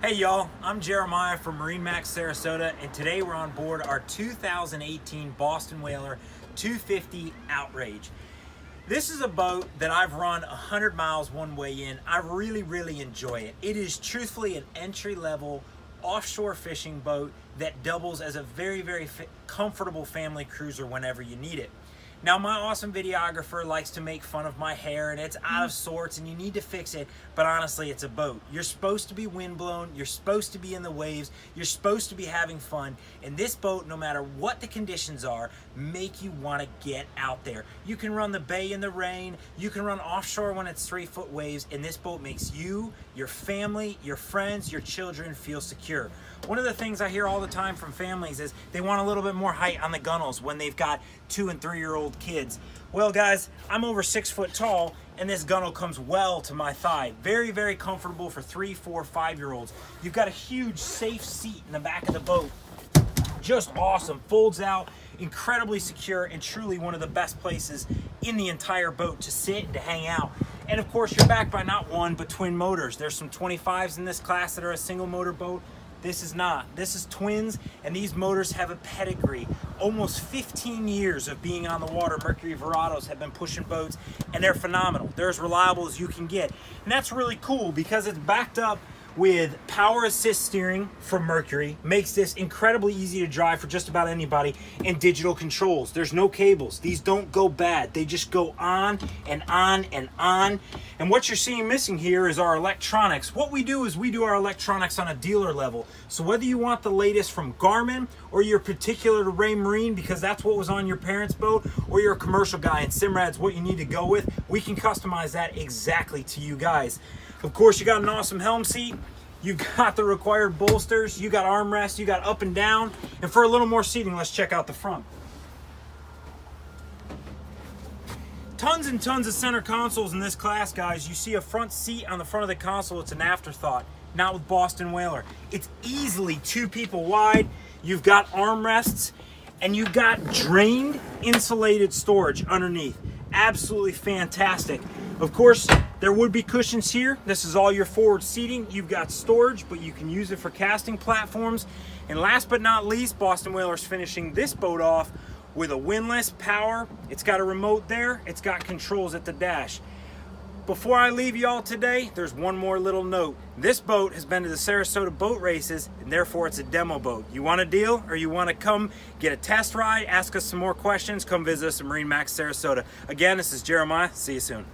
Hey y'all, I'm Jeremiah from MarineMax Sarasota, and today we're on board our 2018 Boston Whaler 250 Outrage. This is a boat that I've run 100 miles one way in. I really enjoy it. It is truthfully an entry-level offshore fishing boat that doubles as a very comfortable family cruiser whenever you need it. Now, my awesome videographer likes to make fun of my hair and it's out of sorts and you need to fix it, but honestly, it's a boat. You're supposed to be windblown, you're supposed to be in the waves, you're supposed to be having fun, and this boat, no matter what the conditions are, make you want to get out there. You can run the bay in the rain, you can run offshore when it's 3-foot waves, and this boat makes you, your family, your friends, your children feel secure. One of the things I hear all the time from families is they want a little bit more height on the gunnels when they've got 2- and 3-year-old kids. Well guys, I'm over 6 foot tall and this gunnel comes well to my thigh. Very comfortable for 3, 4, 5-year-olds. You've got a huge safe seat in the back of the boat. Just awesome, folds out, incredibly secure, and truly one of the best places in the entire boat to sit and to hang out. And of course, you're backed by not one, but twin motors. There's some 25s in this class that are a single motor boat. This is not. This is twins, and these motors have a pedigree. Almost 15 years of being on the water. Mercury Verados have been pushing boats, and they're phenomenal. They're as reliable as you can get. And that's really cool because it's backed up with power assist steering from Mercury. Makes this incredibly easy to drive for just about anybody, and digital controls. There's no cables. These don't go bad. They just go on and on and on. And what you're seeing missing here is our electronics. What we do is we do our electronics on a dealer level. So whether you want the latest from Garmin, or you're particular to Ray Marine because that's what was on your parents' boat, or you're a commercial guy and Simrad's what you need to go with, we can customize that exactly to you guys. Of course, you got an awesome helm seat, you got the required bolsters, you got armrests, you got up and down, and for a little more seating, let's check out the front. Tons and tons of center consoles in this class, guys. You see a front seat on the front of the console, it's an afterthought. Not with Boston Whaler. It's easily 2 people wide. You've got armrests, and you've got drained insulated storage underneath. Absolutely fantastic. Of course, there would be cushions here. This is all your forward seating. You've got storage, but you can use it for casting platforms. And last but not least, Boston Whaler's finishing this boat off with a windlass power. It's got a remote there. It's got controls at the dash. Before I leave y'all today, there's one more little note. This boat has been to the Sarasota boat races, and therefore it's a demo boat. You want a deal, or you want to come get a test ride, ask us some more questions, come visit us at MarineMax Sarasota. Again, this is Jeremiah. See you soon.